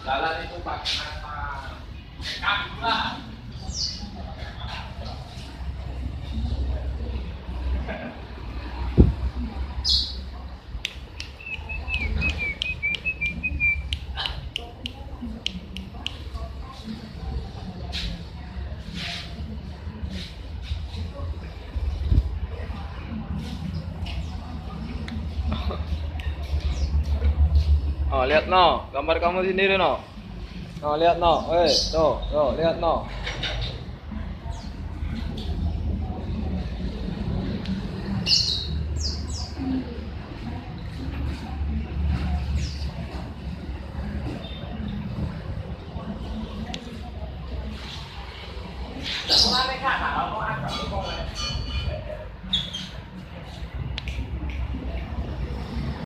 Jalan itu pakai mata nekat pula. Oh, lihat no, gambar kamu sendiri no. No, lihat no, tuh, lihat no. Kemarin kan, kalau mau agak